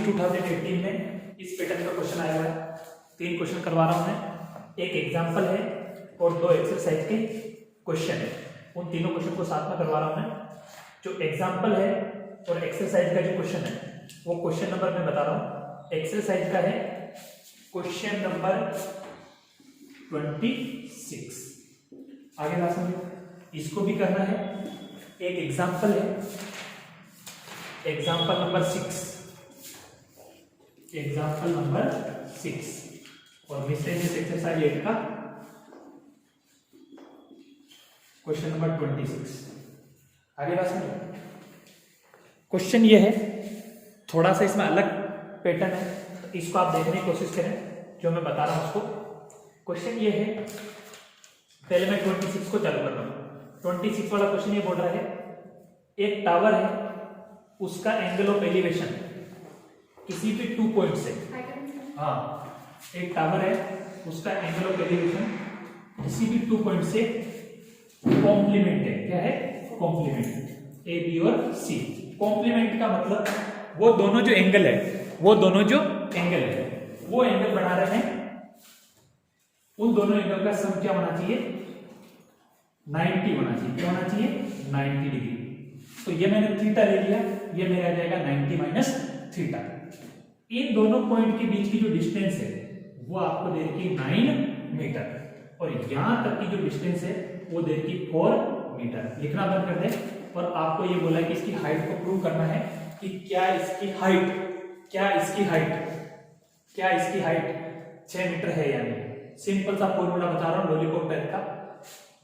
2018 में इस पैटर्न का क्वेश्चन आया हुआ है। 3 क्वेश्चन करवा रहा हूं मैं, एक एग्जाम्पल है और 2 एक्सरसाइज के क्वेश्चन है। उन तीनों क्वेश्चन को साथ में करवा रहा हूं मैं। जो एग्जाम्पल है और एक्सरसाइज का जो क्वेश्चन है वो क्वेश्चन नंबर मैं बता रहा हूं। एक्सरसाइज का है क्वेश्चन नंबर 26। आगे बात समझो, इसको भी करना है। एक एग्जाम्पल है, एग्जाम्पल नंबर 6, एग्जाम्पल नंबर 6 और मिसलेनियस एक्सरसाइज 8 का क्वेश्चन नंबर 26। आगे बात समझो, क्वेश्चन ये है, थोड़ा सा इसमें अलग पैटर्न है, तो इसको आप देखने की कोशिश करें जो मैं बता रहा हूं उसको। क्वेश्चन ये है, पहले मैं 26 को चालू कर रहा हूं। 26 वाला क्वेश्चन ये बोल रहा है, एक टावर है, उसका एंगल ऑफ एलिवेशन किसी भी 2 पॉइंट से, हाँ एक टावर है, उसका एंगल ऑफ एलिवेशन किसी भी 2 पॉइंट से कॉम्प्लीमेंट है। क्या है? कॉम्प्लीमेंट। ए बी और सी। कॉम्प्लीमेंट का मतलब वो दोनों जो एंगल है, वो दोनों जो एंगल है वो एंगल बना रहे हैं, उन दोनों एंगल का सम क्या होना चाहिए? 90 होना चाहिए। क्या होना चाहिए? 90 डिग्री। तो ये मैंने थीटा ले लिया, ये मेरा आ जाएगा 90 माइनस थीटा। इन दोनों पॉइंट के बीच की जो डिस्टेंस है वो आपको दे रखी 9 मीटर और यहां तक की जो डिस्टेंस है वो दे रखी 4 मीटर। लिखना बंद कर दे। और आपको ये बोला है कि इसकी हाइट को प्रूव करना है कि क्या इसकी हाइट 6 मीटर है या नहीं। सिंपल सा फॉर्मूला बता रहा हूं लॉलीपॉप टाइप का।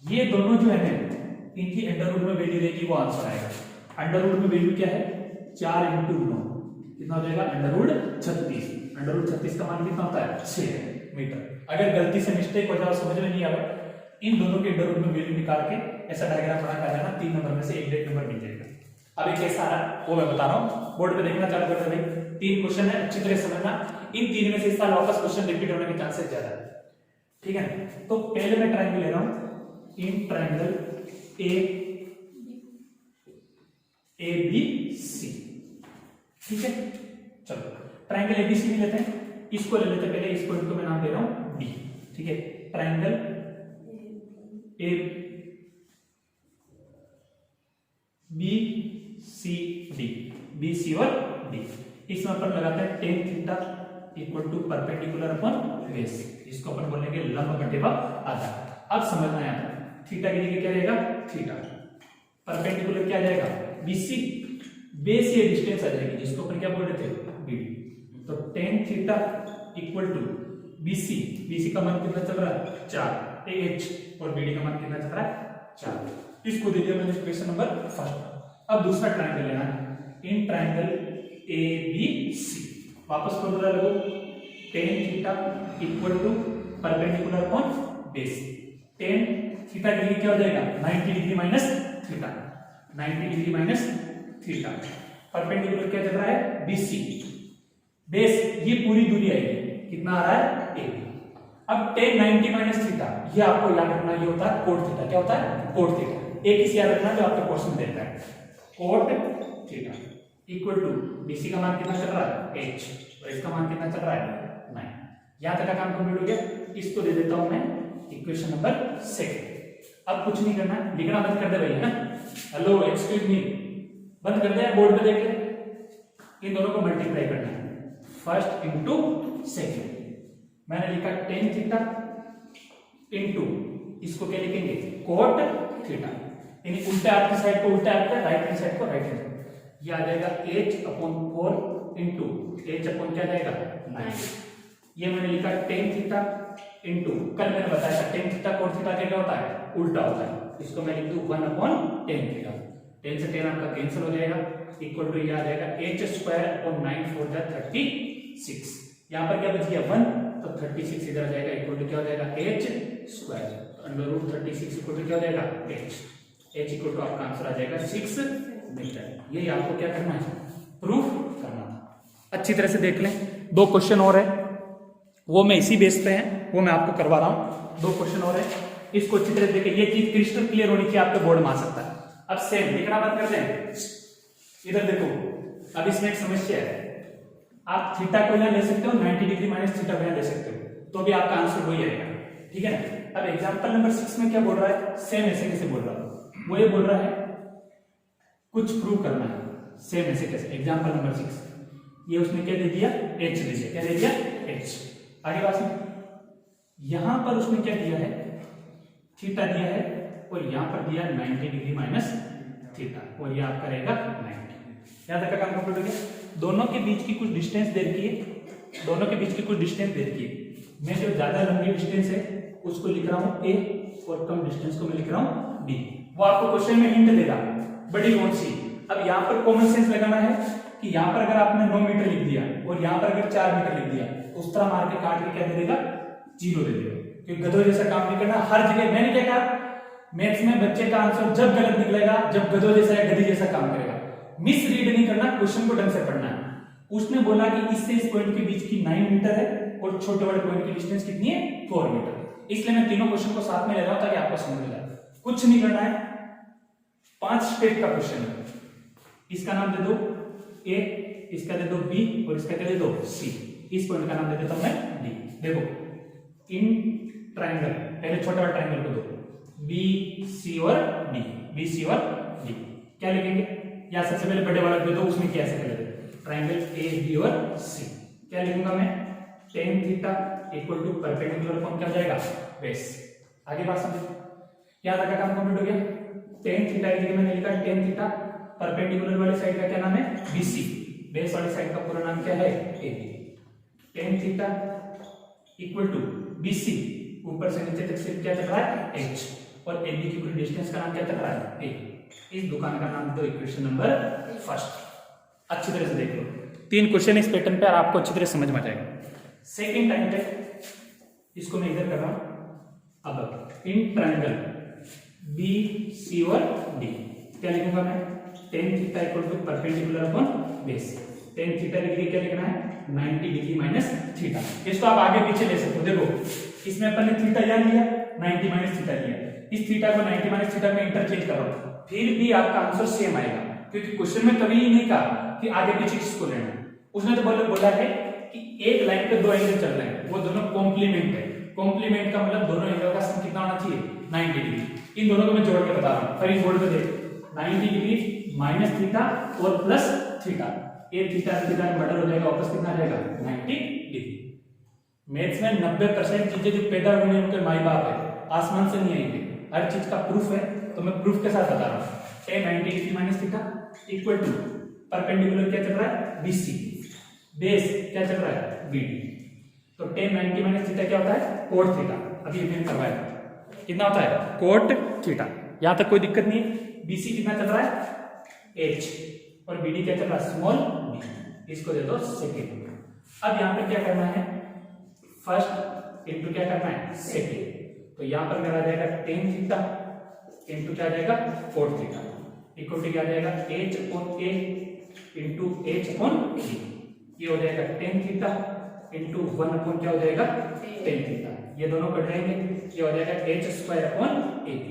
ये दोनों जो है इनकी अंडर रूट में वैल्यू रहेगी, वो आंसर आएगा। अंडर रूट में वैल्यू क्या है? 4 × 9 कितना हो जाएगा? Under root 36। अंडर रूट 36 का मान कितना होता है? 6 मीटर। अगर गलती से मिस्टेक हो जाए, समझ में नहीं आवे, इन दोनों के अंडर रूट में वैल्यू निकाल के ऐसा डायग्राम बना कर लेना, 3 नंबर में से एक नंबर मिल जाएगा। अब कैसा आ रहा वो मैं बता रहा हूँ, बोर्ड पे देखना चालू कर दो भाई। 3 क्वेश्चन है, अच्छी तरह समझना। इन 3 में से इस साल वापस क्वेश्चन रिपीट होने के चांसेस ज्यादा है, ठीक है ना? तो पहले मैं ट्रायंगल ले रहा हूं, इन ट्रायंगल ए बी सी, ठीक है। चलो ट्रायंगल एबीसी भी लेते हैं, इसको ले लेते हैं पहले। इस पॉइंट को मैं नाम दे रहा हूं डी, ठीक है। Triangle A B C D, B C और डी। इसमें अपन लगाते हैं tan theta equal to perpendicular upon base. इसको अपन बोलेंगे लंब बटे आधा। अब समझना है, थीटा की जगह क्या रहेगा? थीटा। परपेंडिकुलर क्या जाएगा? बीसी। बेस ये डिस्टेंस आ जाएगी जिसको अपन क्या बोल रहे थे? बीडी। तो tan theta equal to BC. BC का मान कितना चल रहा है? 4 एच और बीडी का मान कितना चल रहा है? 4। इसको दे दिया मैंने इक्वेशन नंबर 1। अब दूसरा ट्रायंगल लेना है, इन ट्रायंगल ए बी सी। वापस फॉर्मूला लगो, tan theta equal to perpendicular upon base. Tan theta की डिग्री क्या हो जाएगा? 90 degree minus theta. 90 degree minus theta. Perpendicular क्या चल रहा है? बीसी। बेस ये पूरी दूरी आएगी, कितना आ रहा है? A B. अब टेन 90 माइनस थीटा, ये आपको याद रखना, ये होता है कोट थीटा। क्या होता है? Cot theta. एक इसे याद रखना जो आपको क्वेश्चन देता है, cot theta equal to BC का मान कितना चल रहा है? एच और इसका मान कितना चल रहा है? 9। यहां तक का काम कंप्लीट हो गया। इसको दे देता हूं मैं इक्वेशन नंबर 2। अब कुछ नहीं करना, लिखना बंद कर दे भाई, है ना? हेलो एक्सक्यूज मी, बंद कर दे, बोर्ड पे देख ले। इन दोनों को मल्टीप्लाई करना है, फर्स्ट इंटू सेकेंड। मैंने लिखा टेन थीटा इंटू, इसको क्या लिखेंगे? Cot theta. यानी उल्टे हाथ की साइड को उल्टा हाथ का, राइट हैंड साइड को राइट हैंड। ये आ जाएगा h upon 4 into h upon क्या जाएगा? 9। ये मैंने लिखा टेन थीटा इंटू, कल मैंने बताया था टेन थीटा कोट थीटा क्या होता है? उल्टा होता है। इसको मैं लिख दूं 1 अपॉन टेन थीटा। 10 से 10 आपका कैंसिल हो जाएगा, इक्वल टू ये आ जाएगा h स्क्वायर अपॉन 9 4 जा 36। यहाँ पर क्या बच गया? 1, तो 36 इधर आ जाएगा, इक्वल टू क्या हो जाएगा? h square. Under root 36 equal to क्या हो जाएगा? h इक्वल टू आपका आंसर आ जाएगा 6 मीटर। ये आपको क्या करना है? प्रूफ करना था। अच्छी तरह से देख लें, 2 क्वेश्चन और है, वो मैं इसी बेस पे है, वो मैं आपको करवा रहा हूं। 2 क्वेश्चन और है, इसको अच्छी तरह से देखें। ये चीज क्रिस्टल क्लियर होनी चाहिए, आपके बोर्ड में आ सकता है। अब सेम लिखना बंद कर दें, इधर देखो। अब इसमें एक समस्या है, आप थीटा को यहाँ ले सकते हो, 90 डिग्री माइनस थीटा को यहाँ ले सकते हो, तो भी आपका आंसर वही आएगा। ठीक है ना। अब एग्जांपल नंबर 6 में क्या बोल रहा है, सेम ऐसे कैसे बोल रहा है, वो ये बोल रहा है कुछ प्रूव करना है, सेम ऐसे कैसे। एग्जांपल नंबर 6 ये उसने क्या दे दिया, h दे दिया, क्या दे दिया, h। आगे बात में यहां पर उसने क्या दिया है, थीटा दिया है, और यहां पर दिया 90 डिग्री माइनस थीटा, और ये आपका रहेगा 90। यहां तक का काम कंप्लीट हो गया। दोनों के बीच की कुछ डिस्टेंस दे रखी है, दोनों के बीच की कुछ डिस्टेंस दे रखी है। मैं जो ज्यादा लंबी डिस्टेंस है उसको लिख रहा हूं a, और कम डिस्टेंस को मैं लिख रहा हूं b। वो आपको क्वेश्चन में हिंट देगा, बड़ी कौन सी। अब यहाँ पर कॉमन सेंस लगाना है कि यहाँ पर अगर आपने 9 मीटर लिख दिया और यहाँ पर अगर 4 मीटर लिख दिया, उस तरह मार के काट के क्या दे देगा, 0 दे देगा, क्योंकि गधों जैसा काम नहीं करना हर जगह। मैंने क्या कहा, मैथ्स में बच्चे का आंसर जब गलत निकलेगा जब गधों जैसा या गधी जैसा काम करेगा। मिस रीड नहीं करना, क्वेश्चन को ढंग से पढ़ना है। उसने बोला कि इससे इस पॉइंट के बीच की 9 मीटर है और छोटे बड़े पॉइंट की डिस्टेंस कितनी है, 4 मीटर। इसलिए मैं तीनों क्वेश्चन को साथ में ले रहा हूं ताकि आपको समझ में आए। कुछ नहीं करना है, 5 स्टेप का क्वेश्चन है। इसका नाम दे दो ए, इसका दे दो बी, और इसका क्या दे दो सी। इस पॉइंट का नाम दे देता हूं मैं डी। देखो इन ट्रायंगल, पहले छोटा वाला ट्रायंगल को दो, बी सी और डी, बी सी और डी। क्या लिखेंगे, या सबसे पहले बड़े वाला दे दो, उसमें क्या ऐसे कर लेते ट्रायंगल ए बी और सी। क्या लिखूंगा मैं, tan theta equal to perpendicular upon क्या हो जाएगा, बेस। आगे बात समझो, क्या तक का काम कंप्लीट हो गया। tan थीटा की जगह मैंने लिखा tan थीटा, परपेंडिकुलर वाली साइड का क्या नाम है, BC, बेस वाली साइड का पूरा नाम क्या है, AB। tan theta equal to BC, ऊपर से नीचे तक सिर्फ क्या चल रहा है, H, और AB की पूरी डिस्टेंस का नाम क्या चल रहा है, A। इस दुकान का नाम दो इक्वेशन नंबर फर्स्ट। अच्छी तरह से देख लो, 3 क्वेश्चन इस पैटर्न पे और आपको अच्छी तरह समझ में आ जाएगा। सेकेंड टाइम पे इसको मैं इधर कर रहा हूं। अब इन ट्रायंगल बी सी और डी क्या लिखूंगा मैं, tan theta equal to perpendicular upon base. tan theta लिख के क्या लिखना है, 90 डिग्री माइनस थीटा। इसको आप आगे पीछे ले सकते हो। देखो इसमें अपन ने थीटा यहां लिया, 90 माइनस थीटा लिया, इस थीटा को 90 माइनस थीटा में इंटरचेंज करो, फिर भी आपका आंसर सेम आएगा, क्योंकि क्वेश्चन में कभी नहीं कहा कि आगे पीछे किसको लेना है। उसने तो बोला है कि एक लाइन पे 2 एंगल चल रहे हैं, वो दोनों कॉम्प्लीमेंट है। कॉम्प्लीमेंट का मतलब दोनों एंगल का सम कितना होना चाहिए, 90 डिग्री। इन दोनों को मैं जोड़ के बता रहा हूं, फिर इस बोर्ड पे देख 90 डिग्री माइनस थीटा और प्लस थीटा, ये थीटा थीटा मर्डर हो जाएगा, वापस कितना आ जाएगा, 90 डिग्री। मैथ्स में 90% चीजें जो पैदा हुई हैं उनके माई बाप है, आसमान से नहीं आएंगे। हर चीज का प्रूफ है, तो मैं प्रूफ के साथ बता रहा हूं। tan 90 degree minus theta equal to perpendicular क्या चल रहा है, BC, बेस क्या चल रहा है, BD। तो tan 90 माइनस थीटा क्या होता है, cot थीटा। अभी मैंने करवाया कितना होता है, cot थीटा। यहां तक कोई दिक्कत नहीं है। BC कितना चल रहा है, H, और BD क्या चल रहा है, स्मॉल b। इसको दे दो सेकेंड। अब यहां पे क्या करना है, फर्स्ट इंटू क्या करना है, सेकेंड। तो यहां पर मेरा आ जाएगा tan थीटा इंटू क्या आ जाएगा, cot थीटा इक्वल टू क्या आ जाएगा, H upon A into H upon A। ये हो जाएगा tan थीटा इंटू 1 अपॉन क्या हो जाएगा, tan थीटा। ये दोनों कट जाएंगे, ये हो जाएगा h स्क्वायर अपॉन AB।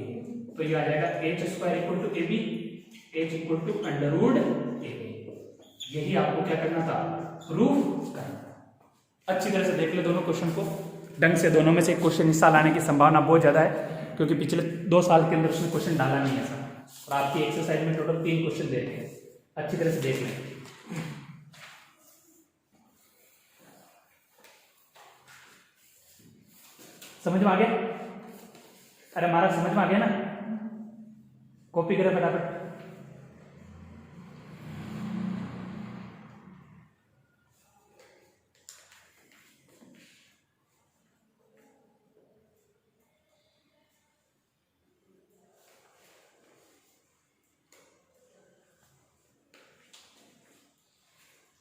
तो ये आ जाएगा h square equal to AB, h equal to under root AB। यही आपको क्या करना था, प्रूफ करना। अच्छी तरह से देख ले दोनों क्वेश्चन को ढंग से। दोनों में से एक क्वेश्चन इस साल आने की संभावना बहुत ज्यादा है, क्योंकि पिछले 2 साल के अंदर उसने क्वेश्चन डाला नहीं ऐसा। और आपकी एक्सरसाइज में टोटल 3 क्वेश्चन देते हैं, अच्छी तरह से देख लें। समझ में आ गया, अरे महाराज समझ में आ गया ना, कॉपी करें फटाफट।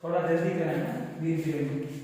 थोड़ा जल्दी करना है ना, धीरे धीरे।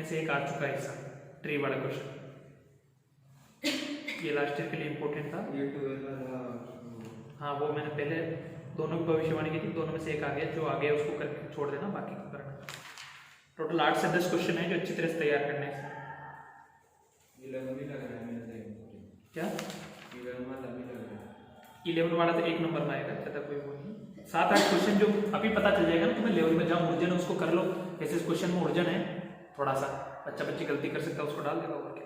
में से एक आ चुका है हिस्सा, ट्री वाला क्वेश्चन। ये लास्ट ईयर के लिए इम्पोर्टेंट था। ये 12 वाला। हाँ वो मैंने पहले दोनों की भविष्यवाणी की थी, दोनों में से एक आ गया, जो आ गया उसको करके छोड़ देना, बाकी को करना। टोटल 8 से 10 क्वेश्चन है जो अच्छी तरह से तैयार करने हैं। 11 भी लग रहा है मेरे से। क्या 11 वाला भी लग रहा है। 11 वाला तो 1 नंबर में आएगा, ज़्यादा कोई वो नहीं। 7-8 क्वेश्चन जो अभी पता चल जाएगा ना तुम्हें लेवल में, जहाँ उलझन है उसको कर लो। ऐसे इस क्वेश्चन में उलझन है थोड़ा सा, बच्चा बच्ची गलती कर सकता है, उसको डाल देगा और क्या।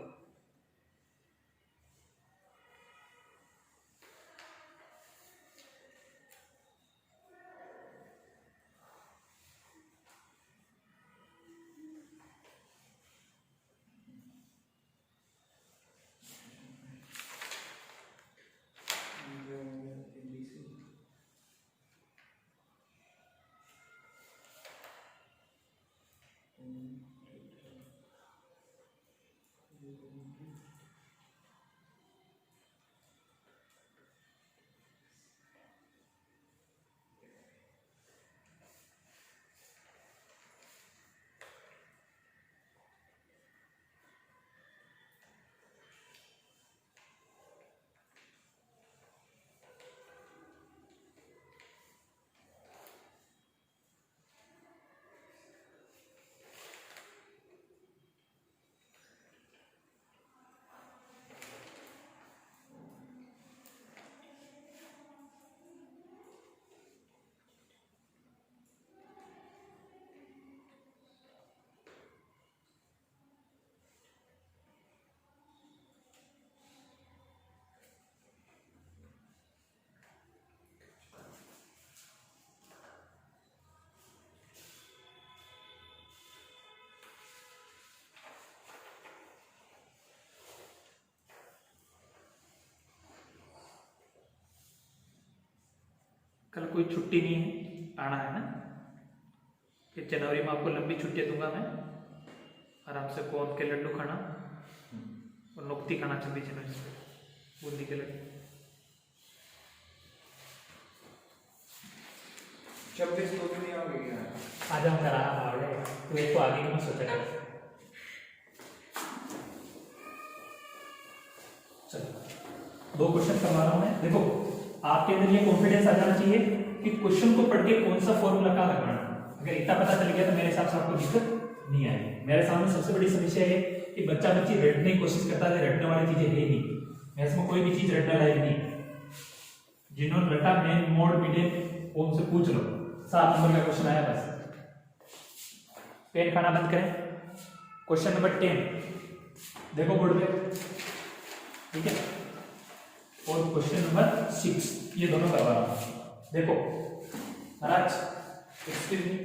कल कोई छुट्टी नहीं है, आना है ना। फिर जनवरी में आपको लंबी छुट्टियां दूंगा मैं, आराम से गोंद के लड्डू खाना और नुक्ती खाना 26 जनवरी से, बूंदी के लड्डू। 26 को भी नहीं आओगे क्या? आज हम कराना पड़ेगा, तो एक को आगे की मैं सोचा कर। चलो 2 क्वेश्चन करवा रहा हूं मैं। देखो आपके अंदर ये कॉन्फिडेंस आ जाना चाहिए कि क्वेश्चन को पढ़ के कौन सा फॉर्मूला कहाँ लगाना। अगर इतना पता चल गया तो मेरे हिसाब से आपको दिक्कत नहीं आएगी। मेरे सामने सबसे बड़ी समस्या है कि बच्चा बच्ची रटने की कोशिश करता है, रटने वाली चीजें है नहीं, मेरे इसमें कोई भी चीज रटने लायक नहीं। जिन्होंने रटा मेन मोड मीडियम वो उनसे पूछ लो। 7 नंबर का क्वेश्चन आया, बस पेन खाना बंद करें। क्वेश्चन नंबर 10 देखो बोर्ड पे, ठीक है। और क्वेश्चन नंबर 6 ये दोनों करवा रहा हूं। देखो महाराज एक्सक्यूज मी,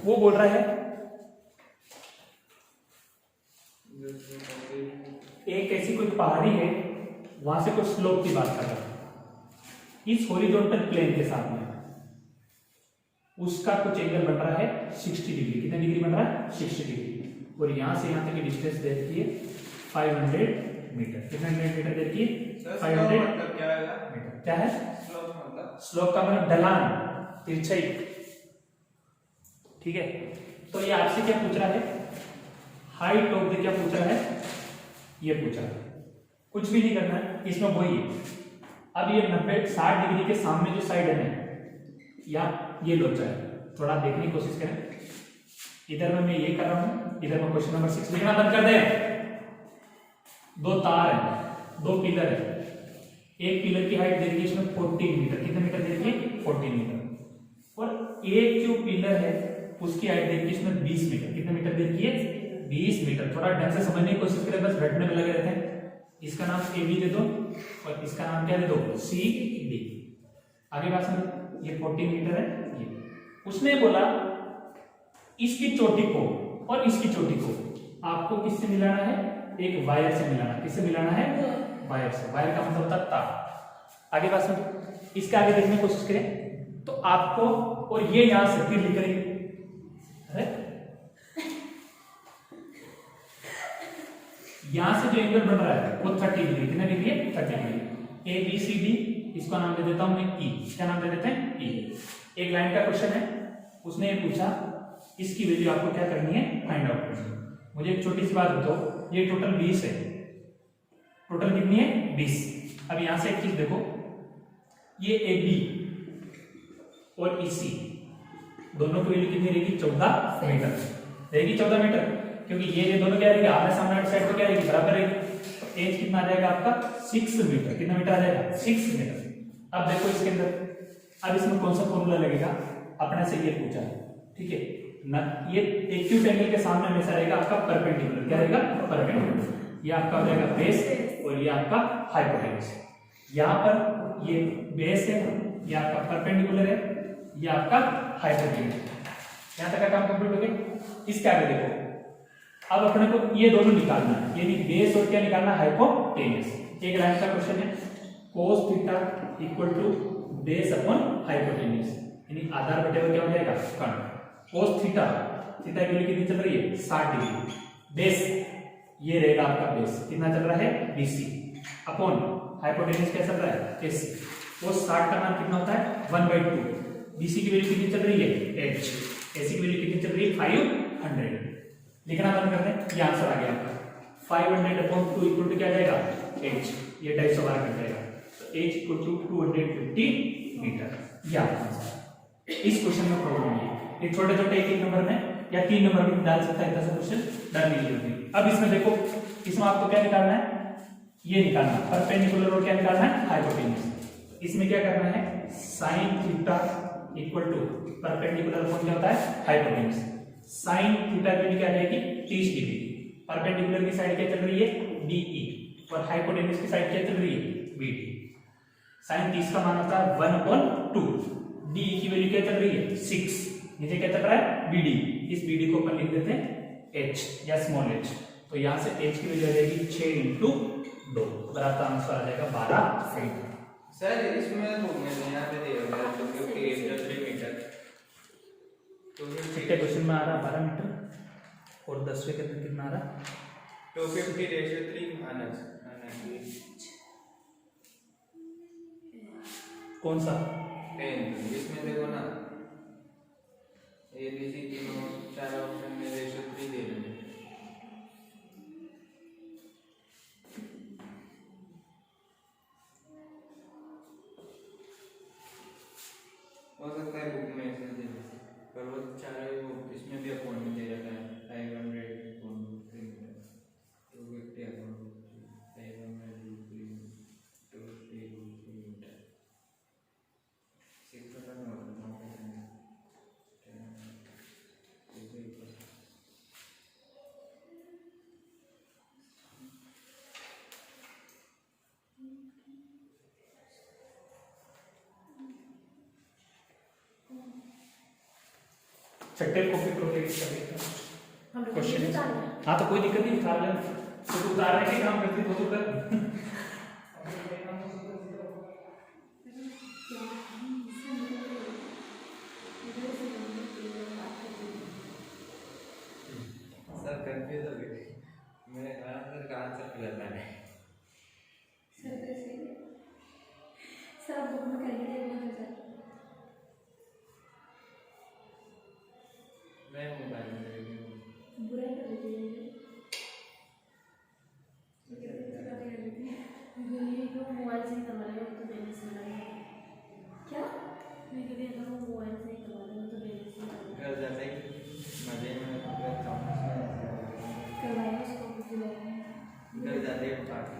वो बोल रहा है एक ऐसी कोई पहाड़ी है, वहां से कुछ स्लोप की बात कर रहा है। इस हॉरिजॉन्टल प्लेन के साथ में उसका कुछ एंगल बन रहा है 60 डिग्री। कितना डिग्री बन रहा है? 60 डिग्री। और यहां से यहां तक की डिस्टेंस देखिए 500 मीटर। कितना मीटर देखिए? 500 मतलब क्या है? मीटर। क्या है स्लोप? मतलब स्लोप का मतलब ढलान, तिरछाई, ठीक है। तो ये आपसे क्या पूछ रहा है? हाइट ऑफ द क्या पूछ रहा है? ये पूछ रहा है। कुछ भी नहीं करना है इसमें, वही है। अब ये 90-60 डिग्री के सामने जो साइड है ना, या ये लोचा है, थोड़ा देखने की कोशिश करें। इधर में मैं ये कर रहा हूं, इधर में क्वेश्चन नंबर 6 लिखना बंद कर दें। 2 तार है, 2 पिलर है। एक पिलर की हाइट दे दी इसमें 14 मीटर। कितने मीटर दे दी? 14 मीटर। और एक जो पिलर है उसकी हाइट दे दी इसमें 20 मीटर। कितने मीटर दे दी? 20 मीटर। थोड़ा ढंग से समझने की कोशिश करें, बस रटने में लगे रहते हैं। इसका नाम ए बी दे दो और इसका नाम क्या दे दो? C D. आगे बात समझ, ये 14 मीटर है ये। उसने बोला इसकी चोटी को और इसकी चोटी को आपको किससे मिलाना है? एक वायर से मिलाना। किससे मिलाना है? वायर से। वायर का मतलब होता है तार। आगे बात समझ, इसका आगे देखने की कोशिश करें तो आपको, और ये यहां से फिर लिख रही यहां से जो एंगल बन रहा है वो 30 डिग्री। कितना डिग्री है? 30 degree. A B C D, इसका नाम दे देता हूं मैं ई। क्या नाम दे देते हैं? ई। एक लाइन का क्वेश्चन है, उसने ये पूछा इसकी वैल्यू आपको क्या करनी है? फाइंड आउट करनी है। मुझे एक छोटी सी बात बताओ, ये टोटल 20 है, टोटल कितनी है 20। अब यहां से एक चीज देखो, ये ए बी और ई सी दोनों की वैल्यू कितनी रहेगी 14 मीटर रहेगी, 14 मीटर, क्योंकि ये दोनों क्या रहेगी आमने सामने साइड पे क्या रहेगी बराबर रहेगी। तो एज कितना आ जाएगा आपका 6 मीटर, कितना मीटर आ जाएगा 6 मीटर। अब देखो इसके अंदर, अब इसमें कौन सा फॉर्मूला लगेगा, अपने से ये पूछा है, ठीक है ना। ये एक्यूट एंगल के सामने हमेशा रहेगा आपका परपेंडिकुलर, क्या रहेगा परपेंडिकुलर। ये आपका हो जाएगा बेस और ये आपका हाइपोटेन्यूज। यहाँ पर ये बेस है, ये आपका परपेंडिकुलर है, ये आपका हाइपोटेन्यूज। यहाँ तक का काम कंप्लीट हो गया। इसके आगे देखो, अब अपने को ये दोनों निकालना है, यानी बेस और क्या निकालना है हाइपोटेन्यूज। एक लाइन का क्वेश्चन है, cos theta equal to base upon hypotenuse, यानी आधार बटे हुए क्या हो जाएगा कर्ण। cos थीटा, थीटा की वैल्यू कितनी चल रही है 60 डिग्री, बेस ये रहेगा आपका बेस कितना चल रहा है BC अपॉन हाइपोटेन्यूज क्या चल रहा है AC। cos 60 का मान कितना होता है 1/2, BC की वैल्यू कितनी चल रही है H, AC की वैल्यू कितनी चल रही है 500। लिखना बंद कर दें, ये आंसर आ गया आपका 500/2 इक्वल टू क्या जाएगा H, ये 250 बार कट जाएगा, तो H इक्वल टू 250 मीटर। ये आपका आंसर। इस क्वेश्चन में प्रॉब्लम है, ये छोटे छोटे एक नंबर में या 3 नंबर में डाल सकता है ऐसा क्वेश्चन, डर नहीं होती। अब इसमें देखो, इसमें आपको क्या निकालना है, ये निकालना है परपेंडिकुलर और क्या निकालना है हाइपोटेन्यूज। इसमें क्या करना है sin theta equal to perpendicular upon क्या होता है हाइपोटेन्यूज। sin थीटा की वैल्यू क्या रहेगी 30 डिग्री, परपेंडिकुलर की साइड क्या चल रही है DE और हाइपोटेन्यूज की साइड क्या चल रही है BD। sin 30 का मान होता है 1/2, DE की वैल्यू क्या चल रही है 6, नीचे क्या चल रहा है BD, इस BD को अपन लिख देते हैं H या स्मॉल h, तो यहां से H की वैल्यू आ जाएगी 6 × 2, बराबर आंसर आ जाएगा 12 फीट। सर इसमें यहाँ पे दे रहा है 258 मीटर, तो छठे क्वेश्चन में आ रहा 12 मीटर और 10वें के अंदर कितना आ रहा 250/3 माइनस कौन सा 10। इसमें देखो ना ABC तीनों चार ऑप्शन में रेशियो 3 दे रहे हैं। हो सकता है बुक में ऐसे दे दे, पर वो चाहे वो इसमें भी अकाउंट में दे रखा है 500 अकाउंट 3 250 अकाउंट 500 मीटर 6 का ना छठे कॉपी प्रोटेक्ट कर क्वेश्चन है। हम हाँ तो कोई दिक्कत नहीं, उतार लेना, तो उतारने के काम करती तो कर। सर कंफ्यूज हो गए, मैं आंसर का आंसर क्लियर है सर बुक में करके देखना सर, मैं मोबाइल में देख रही हूँ। बुरा कर दीजिए मोबाइल से ही करवा रहे हो तो मेरे से क्या मैं कभी अगर वो मोबाइल से ही करवा रहे हो तो मेरे से घर जाते ही मजे में करवाया उसको कुछ लगाया घर जाते ही पार्टी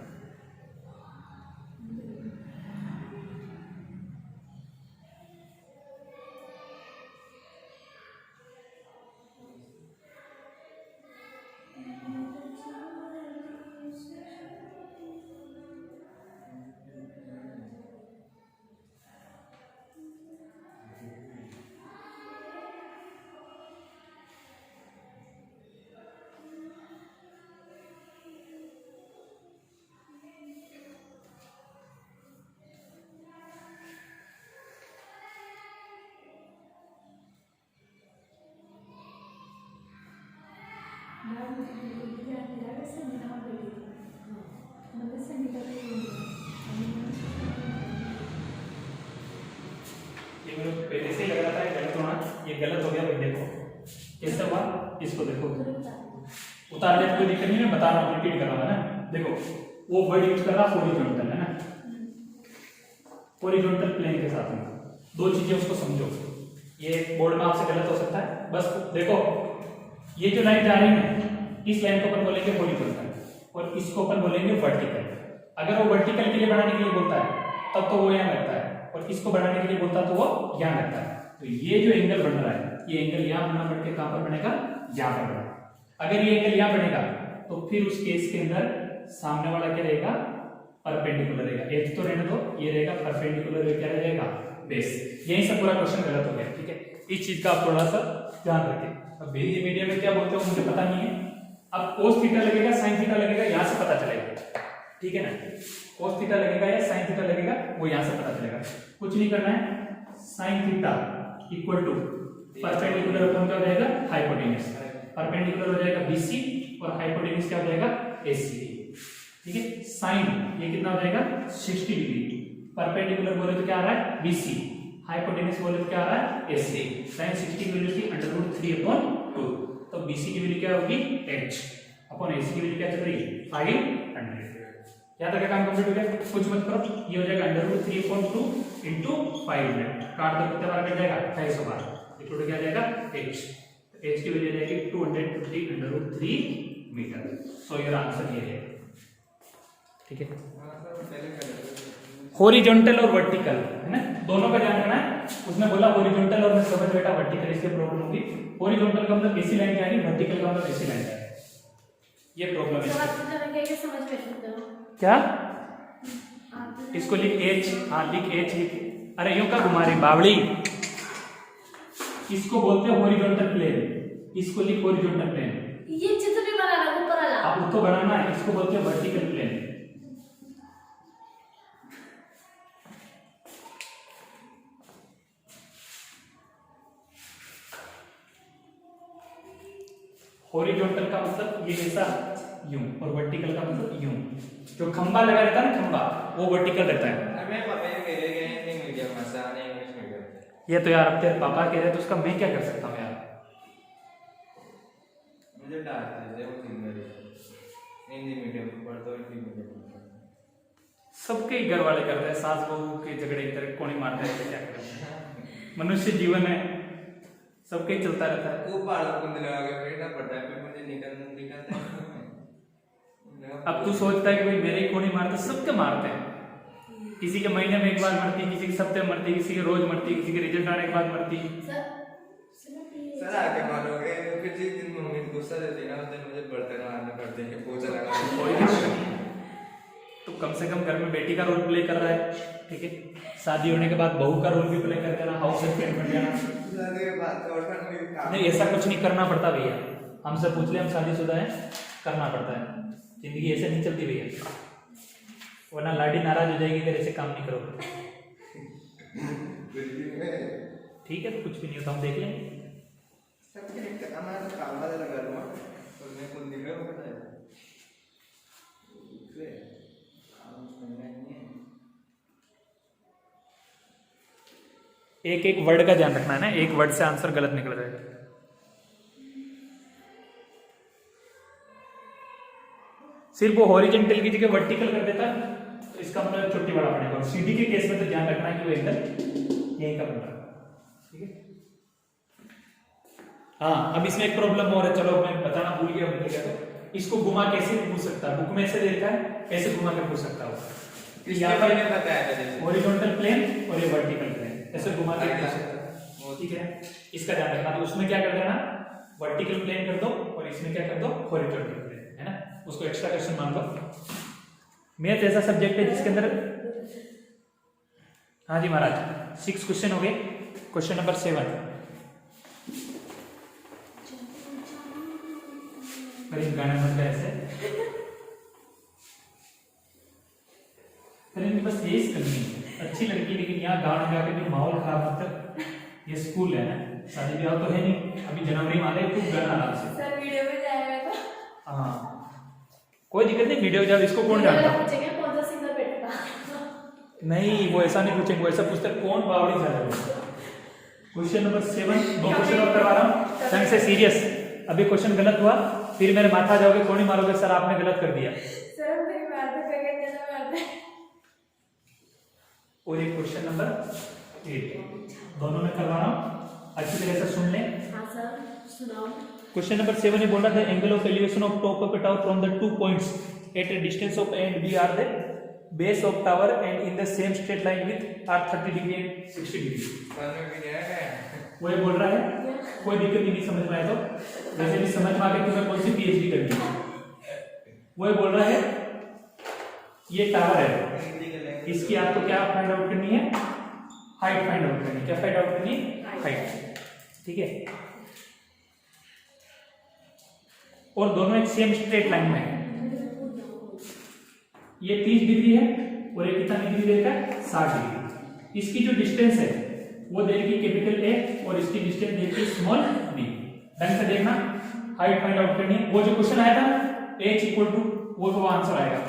ये मेरे को पहले से ही लग रहा था ये गलत होना, ये गलत हो गया भाई। देखो कैसे हुआ, इसको देखो उतार ले तो कोई दिक्कत नहीं, मैं बता रहा हूँ, रिपीट कर रहा हूँ ना। देखो वो वर्ड यूज कर रहा हॉरिजॉन्टल है ना, हॉरिजॉन्टल प्लेन के साथ में दो चीजें उसको समझो। ये बोर्ड में आपसे गलत हो सकता है, बस देखो ये जो लाइन जा रही है इस लाइन को अपन बोलेंगे हॉरिजॉन्टल और इसको अपन बोलेंगे वर्टिकल। अगर वो वर्टिकल के लिए बढ़ाने के लिए बोलता है तब तो वो यहाँ लगता है, और इसको बढ़ाने के लिए बोलता है तो वो यहाँ लगता है। तो ये जो एंगल बन रहा है ये एंगल यहाँ बना बढ़ के कहां पर बनेगा, यहाँ पर बनेगा। अगर ये एंगल यहाँ बनेगा तो फिर उस केस के अंदर सामने वाला क्या रहेगा, परपेंडिकुलर रहेगा। एज तो रहने दो, ये रहेगा परपेंडिकुलर, क्या रहेगा, बेस। यही सब पूरा क्वेश्चन गलत हो गया, ठीक है। इस चीज का आप थोड़ा सा ध्यान रखें। अब हिंदी मीडियम में क्या बोलते हो मुझे पता नहीं है। अब cos थीटा लगेगा sin थीटा लगेगा, यहां से पता चलेगा, ठीक है ना। cos थीटा लगेगा या sin थीटा लगेगा वो यहां से पता चलेगा। कुछ नहीं करना है, sin theta equal to perpendicular upon क्या हो जाएगा, हाइपोटेन्यूज। परपेंडिकुलर हो जाएगा BC और हाइपोटेन्यूज क्या हो जाएगा, AC, ठीक है। sin ये कितना हो जाएगा 60 डिग्री, परपेंडिकुलर बोले तो क्या आ रहा है BC, हाइपोटेन्यूज बोले तो क्या आ रहा है AC। sin 60 की वैल्यू थी √3/2, तो BC की वैल्यू क्या होगी h अपॉन AC की वैल्यू क्या चल रही है 500। याद रखा, काम कंप्लीट हो गया, कुछ मत करो। ये हो जाएगा √3/2 इंटू 500, काट दो कितने बार कट जाएगा 250 बार, ये टोटल क्या जाएगा h। तो h की वैल्यू जाएगी 250 √3 मीटर। सो योर आंसर ये है, ठीक है। हॉरिजॉन्टल और वर्टिकल है ना, दोनों का ध्यान रखना है। उसने बोला हॉरिजॉन्टल और मैं समझ बैठा वर्टिकल, इससे प्रॉब्लम होगी। हॉरिजॉन्टल का मतलब AC लाइन जाएगी, वर्टिकल का मतलब AC लाइन जाएगी, ये प्रॉब्लम है। समझ बैठते हो क्या इसको लिख H, हाँ लिख H लिख। अरे यूं का घुमा रही बावड़ी, इसको बोलते हैं हॉरिजॉन्टल प्लेन, इसको लिख हॉरिजॉन्टल प्लेन। ये चित्र भी बनाना ऊपर वाला, अब उसको बनाना है, इसको बोलते हैं वर्टिकल प्लेन। हॉरिजॉन्टल का मतलब ये ऐसा यूं, और वर्टिकल का मतलब यूं। जो खंबा लगा रहता है ना, खंबा, वो वर्टिकल रहता है। मैं पापा ये मेरे गए नहीं मीडियम में से आने इंग्लिश मीडियम से। ये तो यार अब तेरे पापा कह रहे तो उसका मैं क्या कर सकता हूँ यार। मुझे डांटते थे वो सिंगर हिंदी मीडियम में पढ़ता हूँ, हिंदी मीडियम में सबके ही घर वाले करते हैं, सास बहू के झगड़े की तरह कोनी मारते हैं, क्या करें। मनुष्य जीवन है, सबके ही चलता रहता है। वो पहाड़ों को लगा के बैठना पड़ता है, फिर मुझे निकलता है। अब तू सोचता है कि भाई मेरे ही कोनी मारते, सबके मारते हैं। किसी के महीने में एक बार मरती, किसी के सप्ताह में मरती, किसी के रोज मरती, किसी के रिजल्ट आने के बाद मरती। सर आके मारोगे, फिर जिस दिन मम्मी गुस्सा देती ना उस दिन मुझे बर्तन मारना पड़ते हैं, पोछा लगा। तो कम से कम घर में बेटी का रोल प्ले कर रहा है, ठीक है। शादी होने के बाद बहू का रोल भी प्ले कर देना, हाउस हेल्प बन जाना। नहीं ऐसा कुछ नहीं करना पड़ता भैया, हमसे पूछ ले, हम शादीशुदा हैं, करना पड़ता है। जिंदगी ऐसे नहीं चलती भैया, वरना लाडी नाराज हो जाएगी अगर ऐसे काम नहीं करोगे। ठीक है, तो कुछ भी नहीं होता, हम देख लेंगे। एक एक वर्ड का ध्यान रखना है ना, एक वर्ड से आंसर गलत निकल जाएगा। सिर्फ वो हॉरिजॉन्टल की जगह वर्टिकल कर देता तो इसका मतलब छोटी बड़ा पड़ेगा। और सीडी के केस में तो ध्यान रखना है कि वो एंगल यहीं का बन रहा है, ठीक है। हाँ, अब इसमें एक प्रॉब्लम और है, चलो मैं बताना भूल गया, भूल गया। तो इसको घुमा कैसे पूछ सकता है, बुक में ऐसे देखा है, ऐसे घुमा कर पूछ सकता है। हॉरिजॉन्टल प्लेन और ये वर्टिकल प्लेन, ऐसे घुमा के पूछ सकता है, ठीक है। इसका ध्यान रखना। तो उसमें क्या कर देना, वर्टिकल प्लेन कर दो और इसमें क्या कर दो, हॉरिजॉन्टल प्लेन, है ना। उसको एक्स्ट्रा क्वेश्चन मान लो। मैथ ऐसा सब्जेक्ट है जिसके अंदर, हाँ जी महाराज, 6 क्वेश्चन हो गए। क्वेश्चन नंबर 7, गाना मत ऐसे, बस ये करनी अच्छी लड़की, लेकिन यहाँ गाना गा के भी माहौल खराब मत कर। ये स्कूल है ना, शादी ब्याह तो है नहीं, अभी जनवरी में आ रहे, खूब गाना आराम से। सर वीडियो में जाएगा तो हाँ कोई दिक्कत नहीं, वीडियो जब इसको कौन जानता है, पूछेंगे कौन सा सिंगर बैठता। नहीं वो ऐसा नहीं पूछेंगे, वो ऐसा पूछते कौन बावड़ी जा रहा है। क्वेश्चन नंबर 7, 2 क्वेश्चन और करवा रहा हूँ, ढंग से सीरियस। अभी क्वेश्चन गलत हुआ फिर मेरे माथा जाओगे, थोड़ी मारोगे सर आपने गलत कर दिया। सर मेरी बात तो जगह कैसा मारता है। और एक क्वेश्चन नंबर 8 दोनों में करवा रहा हूँ, अच्छी तरह से सुन लें। हाँ सर सुनाओ। क्वेश्चन नंबर 7 ये बोल रहा था angle of elevation of top of a tower from the 2 points at a distance of A and B are the base of tower and in the same straight line with are 30 degree and 60 degree. समझ में नहीं आया। वो ये बोल रहा है, कोई दिक्कत नहीं समझ में आए तो, वैसे भी समझ में आ गया कि मैं कौन सी PhD करनी है। वो ये बोल रहा है ये टावर है, इसकी आपको क्या फाइंड आउट करनी है, हाइट फाइंड आउट करनी है। क्या फाइंड आउट करनी है, हाइट, ठीक है। और दोनों एक सेम स्ट्रेट लाइन में है, ये 30 डिग्री है और ये कितना डिग्री देगा, 60 डिग्री। इसकी जो डिस्टेंस है वो देगी कैपिटल A और इसकी डिस्टेंस देगी स्मॉल b। ढंग से देखना, हाइट फाइंड आउट करनी है। वो जो क्वेश्चन आया था h इक्वल टू, वो आंसर आएगा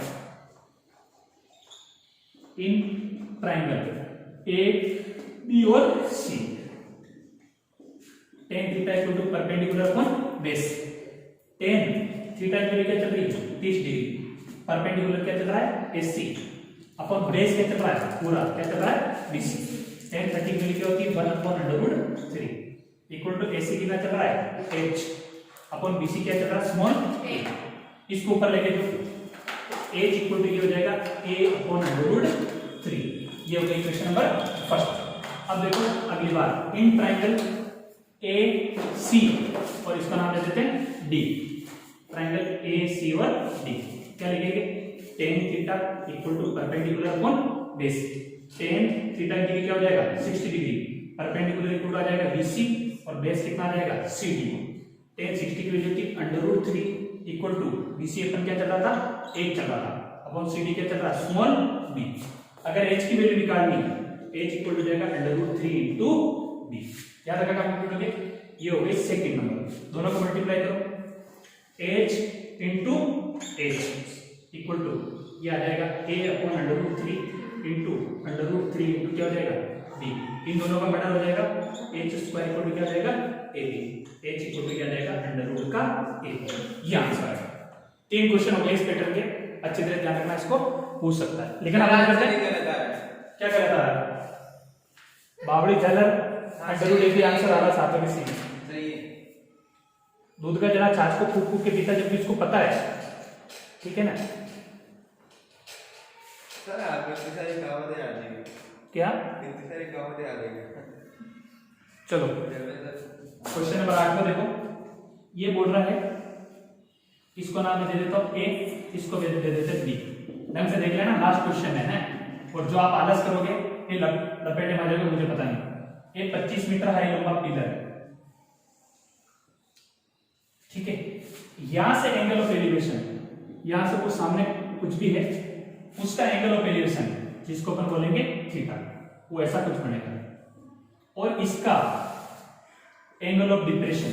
इन ट्राइंगल A B और C tan theta equal to perpendicular upon base. tan theta की वैल्यू क्या चल रही है, 30 डिग्री, परपेंडिकुलर क्या चल रहा है, AC अपॉन बेस क्या चल रहा है, पूरा क्या चल रहा है, BC। tan 30 की वैल्यू क्या होती है, 1/√3 इक्वल टू AC कितना चल रहा है, h अपॉन BC क्या चल रहा है, स्मॉल a। इसको ऊपर लेके जो h इक्वल टू ये हो जाएगा a/√3। ये हो गई क्वेश्चन नंबर फर्स्ट। अब देखो अगली बार, इन ट्राइंगल AC और इसका नाम दे देते हैं D, ट्राइंगल AC और D क्या लिखेंगे, tan theta equal to perpendicular upon base. tan theta की डिग्री क्या हो जाएगा, 60 डिग्री, परपेंडिकुलर इक्वल आ जाएगा BC और बेस कितना आ जाएगा, CD। tan 60 की वैल्यू थी √3 इक्वल टू BC अपन क्या चल रहा था, 1 चल रहा था, अपॉन CD क्या चल रहा है, स्मॉल b। अगर h की वैल्यू निकालनी है, h इक्वल टू जाएगा √3 इंटू b। याद रखा कंप्यूटर में, ये हो गई सेकंड नंबर। दोनों को मल्टीप्लाई करो, h into h equal to ये आ जाएगा a/√3 इंटू √3 इंटू क्या हो जाएगा, b। इन दोनों का मल्टीप्लाई हो जाएगा, h स्क्वायर इक्वल टू क्या हो जाएगा, ab। h इक्वल टू क्या जाएगा, √a। ये आंसर है। 3 क्वेश्चन हो गए इस पैटर्न के, अच्छी तरह ध्यान रखना, इसको पूछ सकता है। लेकिन अब करते हैं क्या कर रहा था, बावड़ी झालर √a भी आंसर आ रहा, सातों में सी। दूध का जना छाछ को फूक फूक के पीता, जब भी इसको पता है, ठीक है ना। सर आपको इतनी सारी कहावतें आ जाएंगी, क्या इतनी सारी कहावतें आ जाएंगी। चलो क्वेश्चन नंबर 8 में देखो, ये बोल रहा है, इसको नाम दे देता हूं A, इसको दे देते हैं B। ढंग से देख लेना, लास्ट क्वेश्चन है। और जो आप आलस करोगे ये लपेटे में आ जाओगे, मुझे पता नहीं। ये 25 मीटर हाई लंबा पिलर है, ठीक है। यहां से एंगल ऑफ एलिवेशन, यहां से वो सामने कुछ भी है उसका एंगल ऑफ एलिवेशन जिसको अपन बोलेंगे थीटा, वो ऐसा कुछ बनेगा। और इसका एंगल ऑफ डिप्रेशन,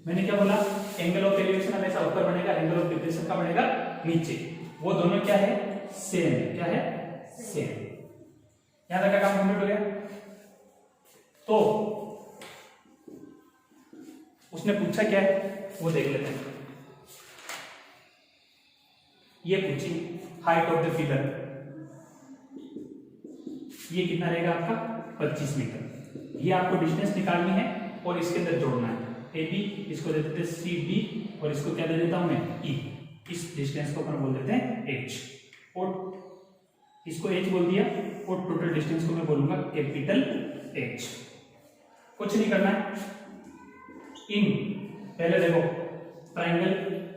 मैंने क्या बोला, एंगल ऑफ एलिवेशन हमेशा ऊपर बनेगा, एंगल ऑफ डिप्रेशन का बनेगा नीचे। वो दोनों क्या है, सेम है। क्या है, सेम। यहां तक का काम कंप्लीट हो गया। तो उसने पूछा क्या है वो देख लेते हैं। ये पूछी हाइट ऑफ द पिलर, ये कितना रहेगा आपका 25 मीटर। ये आपको डिस्टेंस निकालनी है और इसके अंदर जोड़ना है। AB, इसको दे देते हैं CD और इसको क्या दे देता हूं मैं, E। इस डिस्टेंस को अपन बोल देते हैं H, और इसको H बोल दिया, और टोटल डिस्टेंस को मैं बोलूंगा कैपिटल H। कुछ नहीं करना है। इन पहले देखो ट्राइंगल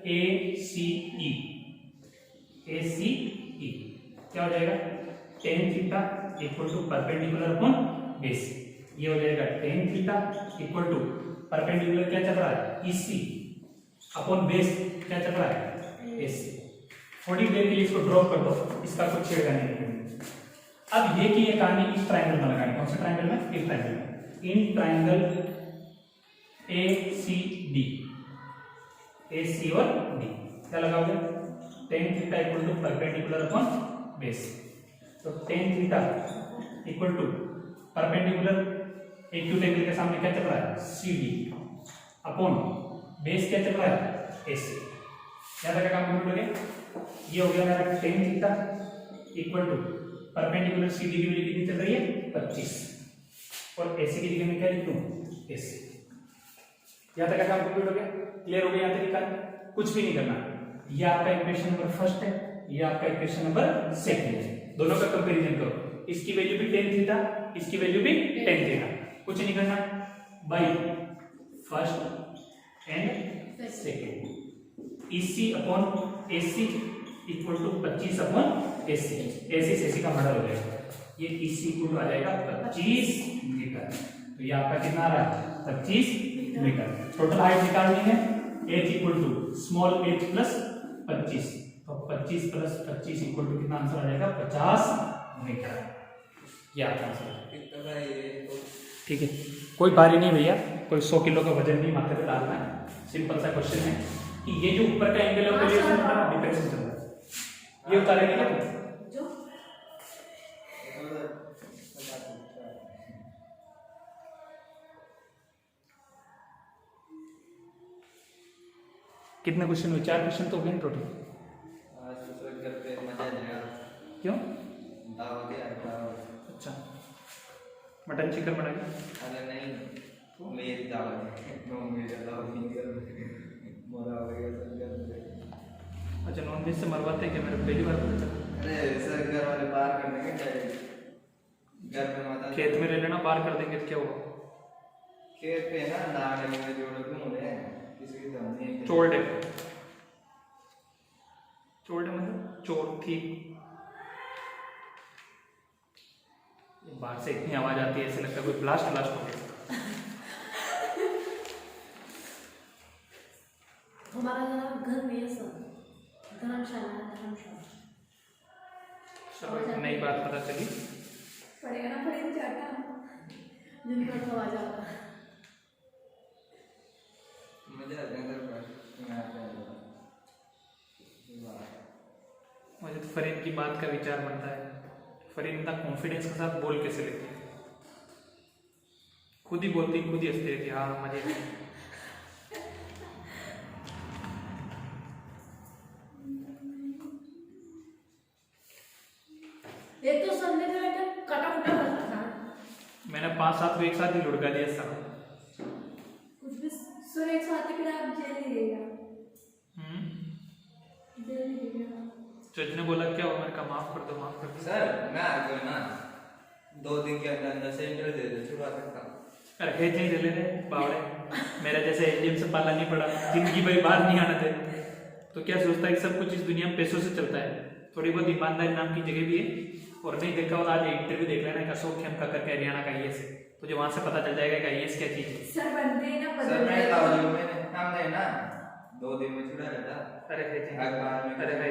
ACE, ACE क्या हो जाएगा, tan theta equal to perpendicular upon base. ये हो जाएगा tan theta equal to perpendicular क्या चल रहा है, EC अपॉन बेस क्या चल रहा है, AC। थोड़ी देर के लिए इसको ड्रॉप कर दो, इसका कुछ छेड़खानी नहीं है। अब ये की ये कहानी इस ट्राइंगल में लगानी, कौन से ट्राइंगल में, इस ट्राइंगल में। इन ट्राइंगल ACD, AC और D क्या लगाओगे, tan theta equal to perpendicular upon base. तो tan theta equal to perpendicular acute angle के सामने क्या चल रहा है, CD अपॉन बेस क्या चल रहा है AC। यहाँ तक का काम कंप्लीट हो गया। ये हो गया मेरा tan theta equal to perpendicular CD की वैल्यू कितनी चल रही है 25 और AC की जगह में क्या लिख दूं AC। यहाँ तक का काम कंप्लीट हो गया। क्लियर हो गया? यहाँ तक का कुछ भी नहीं करना। ये आपका इक्वेशन नंबर फर्स्ट है, ये आपका इक्वेशन नंबर सेकंड है। दोनों का कंपैरिजन करो। इसकी वैल्यू भी टेन थीटा, इसकी वैल्यू भी टेन थीटा। कुछ नहीं करना, by first and second EC अपॉन AC equal to 25 upon AC। AC से AC का मॉडल हो जाएगा। ये EC इक्वल टू आ जाएगा 25 मीटर। तो ये आपका कितना आ रहा है 25 मीटर। टोटल हाइट निकालनी है h equal to small h plus 25। तो 25 प्लस 25 इक्वल टू कितना आंसर आ जाएगा 50 मीटर। ये आपका आंसर है। कितना ये तो ठीक है, कोई भारी नहीं भैया, कोई 100 किलो का वजन नहीं माथे पे डालना है। सिंपल सा क्वेश्चन है कि ये जो ऊपर का एंगल है डिफरेंस चल रहा है, ये उतारेंगे क्या जो कितने क्वेश्चन हुए? 4 क्वेश्चन तो हो गए टोटल। आज तो सब घर पे मजा आएगा। क्यों? दावत है दावत। अच्छा, मटन चिकन बनाएंगे? अरे नहीं, मेरी दावत है। नो मेरी दावत नहीं कर मोरा वगैरह सब घर पे। अच्छा, नॉन वेज से मरवाते हैं क्या? मेरे पहली बार पता चला। अरे सर घर वाले बाहर करने के चाहिए, घर पे माता खेत में ले लेना, बाहर कर देंगे तो क्या होगा? खेत पे ना नाड़ में जोड़ के मुझे किसी दम नहीं चोल्डे, चोल्डे मतलब चोर थी। बाहर से इतनी आवाज आती है, ऐसे लगता है कोई ब्लास्ट हो गया। हमारा घर में है सर, धर्मशाला है, धर्मशाला। चलो, नई बात पता चली। पड़ेगा ना, पड़ेगा जाटा दिन भर तो आ जाता। मजा आता है घर पर। मुझे तो फरीन की बात का विचार बनता है, फरीन इतना कॉन्फिडेंस के साथ बोल कैसे लेती है? खुद ही बोलती, खुद ही हंसती रहती। हाँ मजे में। एक तो संडे के बेटा कटा कुटा करता था। मैंने 5-7 को एक साथ ही लुढ़का दिया सब। कुछ भी सुर एक साथ ही, फिर आप जेल ही रहेगा, जेल ही रहेगा। जज ने बोला क्या हुआ? मैंने कहा माफ कर दो, माफ कर दो। सर मैं आ गया ना, 2 दिन के अंदर अंदर से इंटरव्यू दे दे छुड़वा सकता हूँ। अरे हेज नहीं ले ले बावड़े, मेरा जैसे एजीएम से पाला नहीं पड़ा, जिंदगी भर बाहर नहीं आना थे, तो क्या सोचता है कि सब कुछ इस दुनिया में पैसों से चलता है? थोड़ी बहुत ईमानदारी नाम की जगह भी है। और नहीं देखा हो तो आज इंटरव्यू देख लेना का अशोक खेम का करके हरियाणा का IAS, तुझे वहां से पता चल जाएगा कि IAS क्या चीज है। सर बनते ही ना, सर मैं लाहौर में हमने ना 2 दिन में छुड़ा रहता। अरे हेज अखबार में अरे भाई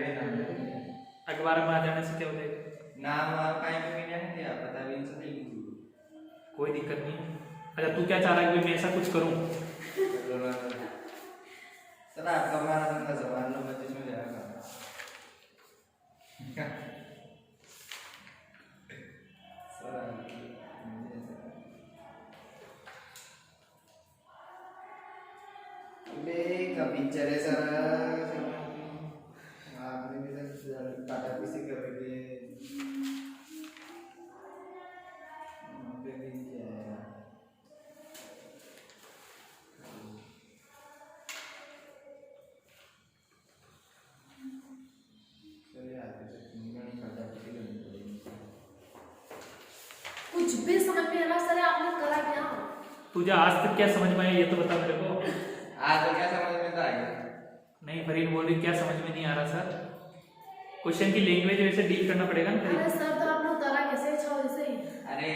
अखबार में आ जाने से क्या हो जाएगा? नाम आप कहीं पे मिला नहीं दिया, पता भी नहीं चलेगी। कोई दिक्कत नहीं। अच्छा तू क्या चाह रहा है कि मैं ऐसा कुछ करूं? सर आपका हमारा धंधा सवाल लो 25 में जाएगा। पिक्चर है सर, आपने भी सर टाटा पीसी कर रही है। कुछ भी समझ में आ रहा सर, आपने करा क्या? तुझे आज तक क्या समझ में आया ये तो बता मेरे को। आज तो क्या समझ में तो आएगा? नहीं फरीन बोल रही क्या समझ में नहीं आ रहा सर? क्वेश्चन की लैंग्वेज वैसे डील करना पड़ेगा ना। अरे सर तो आपने करा कैसे? अच्छा वैसे ही। अरे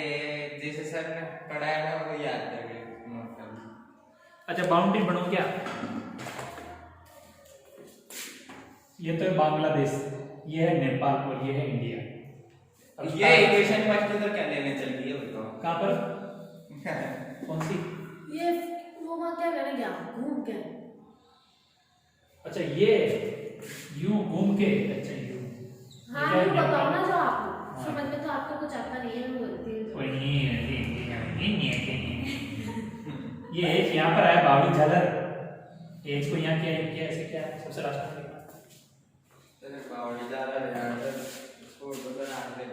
जैसे सर ने पढ़ाया ना वो याद करके नोट कर लो। अच्छा बाउंड्री बनो क्या? ये तो है बांग्लादेश, ये है नेपाल और ये है इंडिया। ये इक्वेशन फर्स्ट तो क्या लेने चल रही है बताओ? कहाँ पर? कौन सी? ये वो वहाँ क्या करेंगे आप घूम के? अच्छा ये यूं घूम के, अच्छा यूं। हाँ ये बताओ ना जो आप समझ में तो आपको कुछ आता नहीं है, मैं बोलती हूँ। कोई नहीं ये यहाँ पर आया बावड़ी झालर, एज को यहाँ किया ऐसे क्या है सबसे लास्ट में लिखना। चलो बावड़ी जा रहा है यार, इसको बता आगे